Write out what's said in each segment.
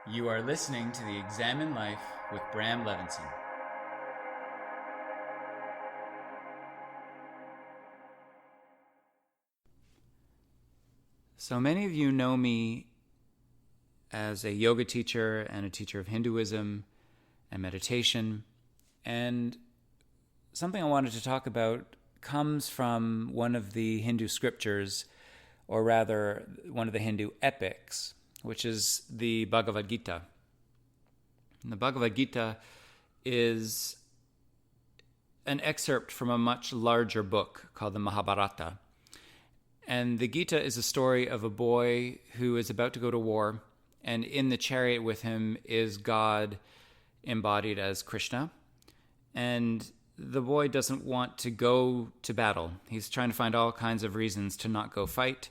You are listening to the Examine Life with Bram Levinson. So many of you know me as a yoga teacher and a teacher of Hinduism and meditation. And something I wanted to talk about comes from one of the Hindu scriptures, or rather one of the Hindu epics, which is the Bhagavad Gita. And the Bhagavad Gita is an excerpt from a much larger book called the Mahabharata. And the Gita is a story of a boy who is about to go to war, and in the chariot with him is God embodied as Krishna. And the boy doesn't want to go to battle. He's trying to find all kinds of reasons to not go fight.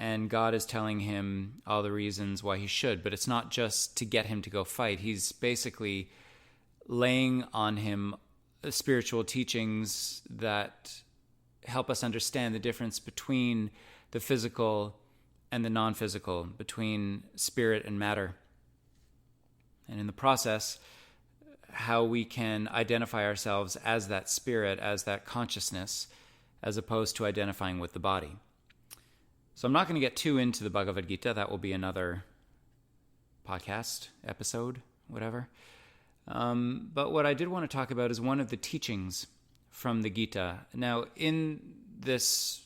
And God is telling him all the reasons why he should. But it's not just to get him to go fight. He's basically laying on him spiritual teachings that help us understand the difference between the physical and the non-physical, between spirit and matter. And in the process, how we can identify ourselves as that spirit, as that consciousness, as opposed to identifying with the body. So I'm not going to get too into the Bhagavad Gita. That will be another podcast, episode, whatever. But what I did want to talk about is one of the teachings from the Gita. Now, in this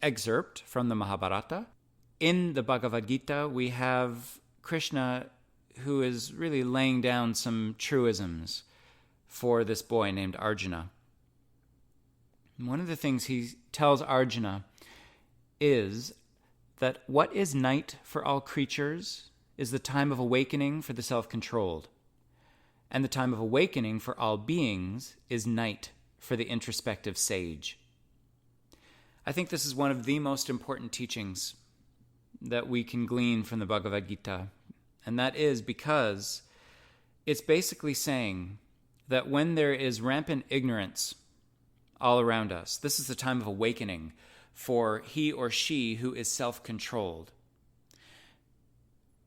excerpt from the Mahabharata, in the Bhagavad Gita, we have Krishna who is really laying down some truisms for this boy named Arjuna. And one of the things he tells Arjuna is that what is night for all creatures is the time of awakening for the self-controlled, and the time of awakening for all beings is night for the introspective sage. I think this is one of the most important teachings that we can glean from the Bhagavad Gita, and that is because it's basically saying that when there is rampant ignorance all around us, this is the time of awakening for he or she who is self-controlled.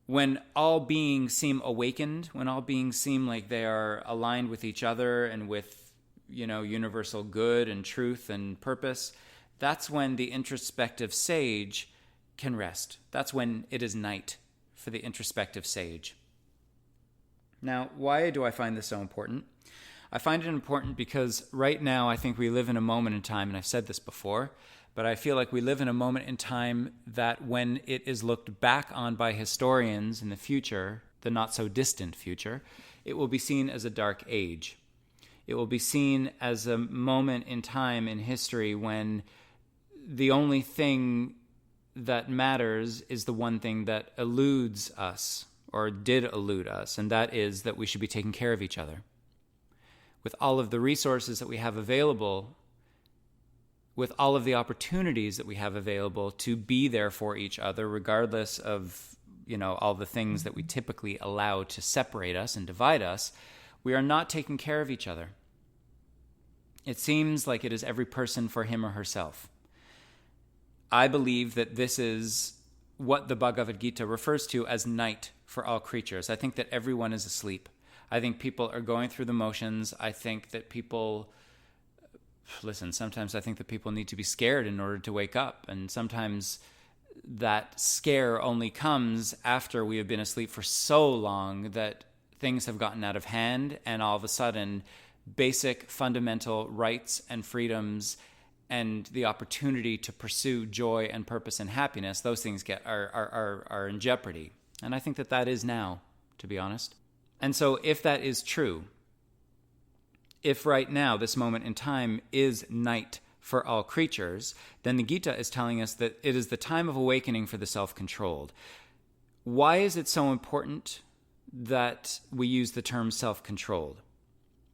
When all beings seem awakened, when all beings seem like they are aligned with each other and with, universal good and truth and purpose, that's when the introspective sage can rest. That's when it is night for the introspective sage. Now, why do I find this so important? I find it important because right now I think we live in a moment in time, and I've said this before, but I feel like we live in a moment in time that when it is looked back on by historians in the future, the not-so-distant future, it will be seen as a dark age. It will be seen as a moment in time in history when the only thing that matters is the one thing that eludes us, or did elude us, and that is that we should be taking care of each other. With all of the resources that we have available, with all of the opportunities that we have available to be there for each other, regardless of, all the things that we typically allow to separate us and divide us, we are not taking care of each other. It seems like it is every person for him or herself. I believe that this is what the Bhagavad Gita refers to as night for all creatures. I think that everyone is asleep. I think people are going through the motions. I think that sometimes I think that people need to be scared in order to wake up. And sometimes that scare only comes after we have been asleep for so long that things have gotten out of hand, and all of a sudden basic fundamental rights and freedoms and the opportunity to pursue joy and purpose and happiness, those things are in jeopardy. And I think that is now, to be honest. And so if that is true, if right now, this moment in time, is night for all creatures, then the Gita is telling us that it is the time of awakening for the self-controlled. Why is it so important that we use the term self-controlled?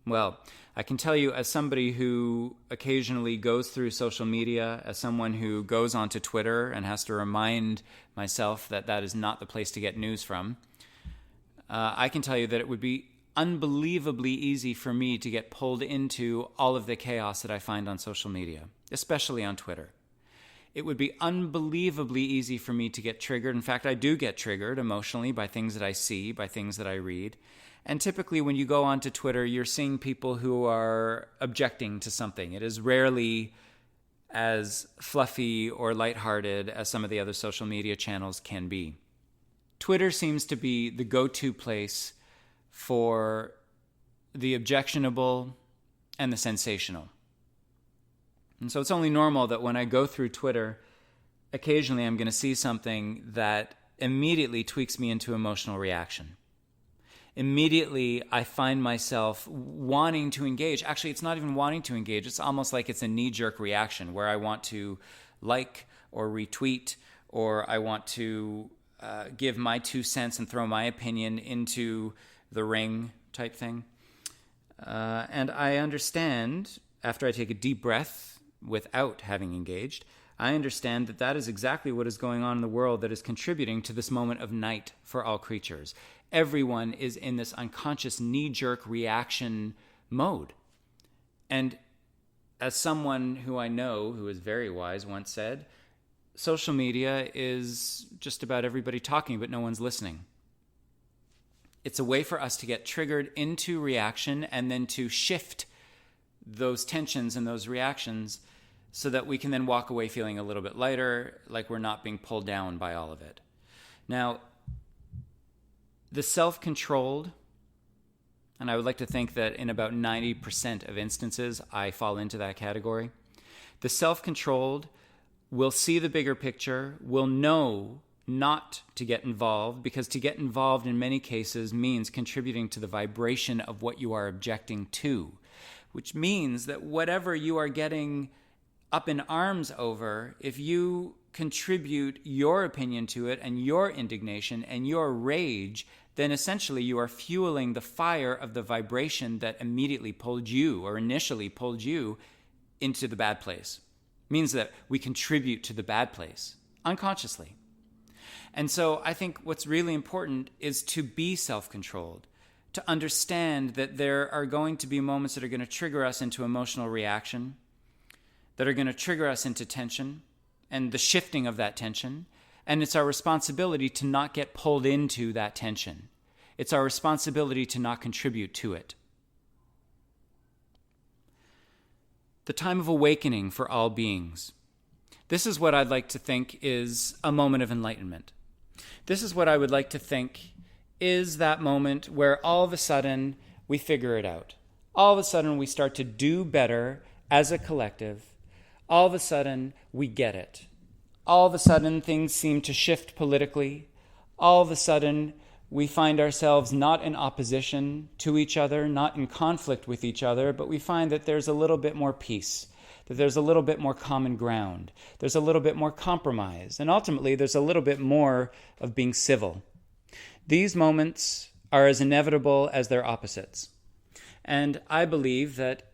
Well, I can tell you, as somebody who occasionally goes through social media, as someone who goes onto Twitter and has to remind myself that that is not the place to get news from, I can tell you that it would be unbelievably easy for me to get pulled into all of the chaos that I find on social media, especially on Twitter. it would be unbelievably easy for me to get triggered. In fact, I do get triggered emotionally by things that I see, by things that I read. And typically when you go onto Twitter, you're seeing people who are objecting to something. It is rarely as fluffy or lighthearted as some of the other social media channels can be. Twitter seems to be the go-to place for the objectionable and the sensational. And so it's only normal that when I go through Twitter, occasionally I'm going to see something that immediately tweaks me into emotional reaction. Immediately, I find myself wanting to engage. Actually, it's not even wanting to engage. It's almost like it's a knee-jerk reaction where I want to like or retweet, or I want to give my 2 cents and throw my opinion into the ring type thing. And I understand, after I take a deep breath without having engaged, I understand that that is exactly what is going on in the world that is contributing to this moment of night for all creatures. Everyone is in this unconscious knee-jerk reaction mode. And as someone who I know, who is very wise, once said, social media is just about everybody talking, but no one's listening. It's a way for us to get triggered into reaction and then to shift those tensions and those reactions so that we can then walk away feeling a little bit lighter, like we're not being pulled down by all of it. Now, the self-controlled, and I would like to think that in about 90% of instances, I fall into that category. The self-controlled will see the bigger picture, will know not to get involved, because to get involved in many cases means contributing to the vibration of what you are objecting to, which means that whatever you are getting up in arms over, if you contribute your opinion to it and your indignation and your rage, then essentially you are fueling the fire of the vibration that immediately pulled you or initially pulled you into the bad place. It means that we contribute to the bad place unconsciously. And so I think what's really important is to be self-controlled, to understand that there are going to be moments that are going to trigger us into emotional reaction, that are going to trigger us into tension and the shifting of that tension. And it's our responsibility to not get pulled into that tension. It's our responsibility to not contribute to it. The time of awakening for all beings. This is what I'd like to think is a moment of enlightenment. This is what I would like to think is that moment where all of a sudden we figure it out. All of a sudden we start to do better as a collective. All of a sudden we get it. All of a sudden, things seem to shift politically. All of a sudden, we find ourselves not in opposition to each other, not in conflict with each other, but we find that there's a little bit more peace, that there's a little bit more common ground, there's a little bit more compromise, and ultimately, there's a little bit more of being civil. These moments are as inevitable as their opposites. And I believe that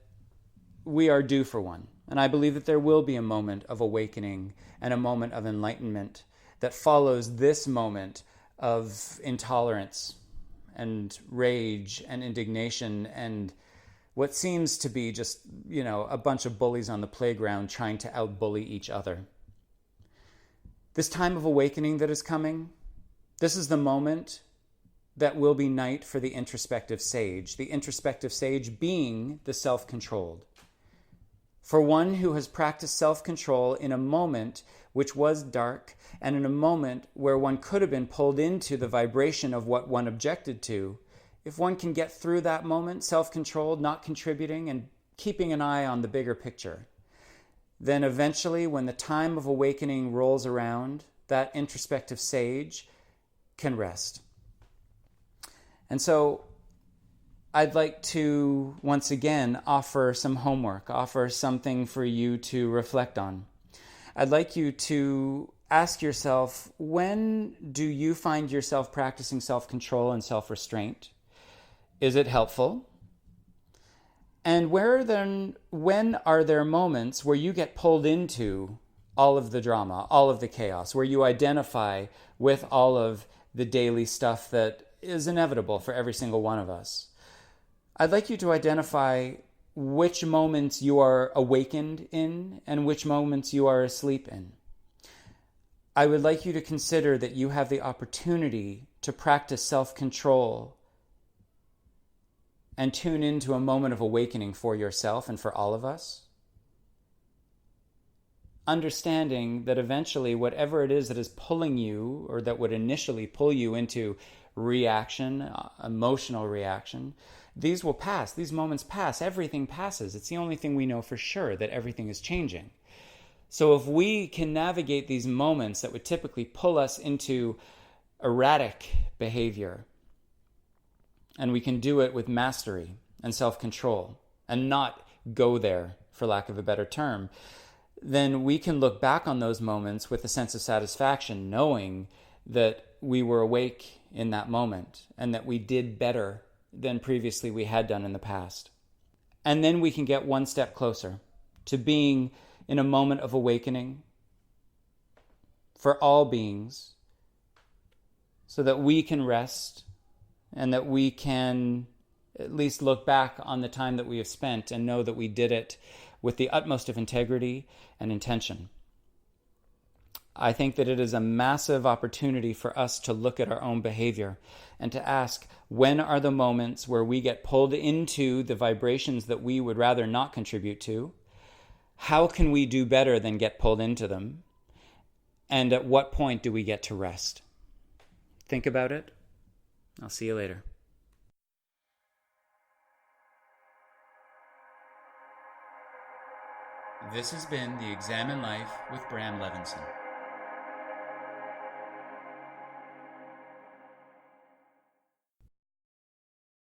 we are due for one. And I believe that there will be a moment of awakening and a moment of enlightenment that follows this moment of intolerance and rage and indignation and what seems to be just, a bunch of bullies on the playground trying to out-bully each other. This time of awakening that is coming, this is the moment that will be night for the introspective sage being the self-controlled. For one who has practiced self-control in a moment which was dark and in a moment where one could have been pulled into the vibration of what one objected to, if one can get through that moment, self-controlled, not contributing, and keeping an eye on the bigger picture, then eventually when the time of awakening rolls around, that introspective sage can rest. And so I'd like to, once again, offer some homework, offer something for you to reflect on. I'd like you to ask yourself, when do you find yourself practicing self-control and self-restraint? Is it helpful? And when are there moments where you get pulled into all of the drama, all of the chaos, where you identify with all of the daily stuff that is inevitable for every single one of us? I'd like you to identify which moments you are awakened in and which moments you are asleep in. I would like you to consider that you have the opportunity to practice self-control and tune into a moment of awakening for yourself and for all of us. Understanding that eventually whatever it is that is pulling you, or that would initially pull you into reaction, emotional reaction, these will pass. These moments pass. Everything passes. It's the only thing we know for sure, that everything is changing. So if we can navigate these moments that would typically pull us into erratic behavior, and we can do it with mastery and self-control and not go there, for lack of a better term, then we can look back on those moments with a sense of satisfaction, knowing that we were awake in that moment and that we did better than previously we had done in the past. And then we can get one step closer to being in a moment of awakening for all beings, so that we can rest and that we can at least look back on the time that we have spent and know that we did it with the utmost of integrity and intention. I think that it is a massive opportunity for us to look at our own behavior and to ask, when are the moments where we get pulled into the vibrations that we would rather not contribute to? How can we do better than get pulled into them? And at what point do we get to rest? Think about it. I'll see you later. This has been the Examine Life with Bram Levinson.